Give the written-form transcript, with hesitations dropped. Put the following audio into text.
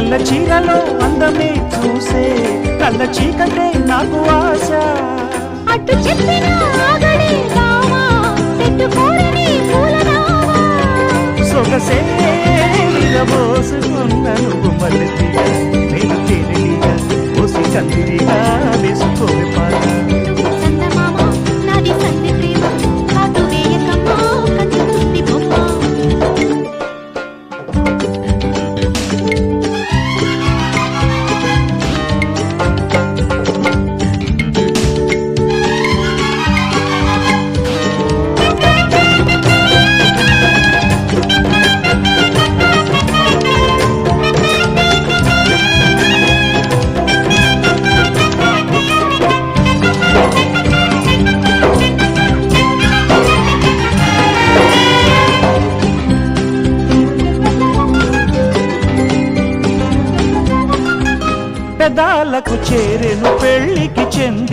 తెల్ల చీరలో అందమే చూసే కళ్ళ చీకటే నాకు ఆశ. అటు చెప్పిన ఆగడే రావా పెట్టుకోరని పూలరావా సొగసే విరబోసుకున్న నువ్వు మల్లెతిగా నేను తేనెలిగా పోసి కందిరిగా వేసుకోవే పాట. నువ్వు చందమామ నాది సంధి ప్రేమ కాటు వేయకమ్మా కంది తుత్తి బొమ్మ. పెదాలకు చేరెను పెళ్లికి చెంది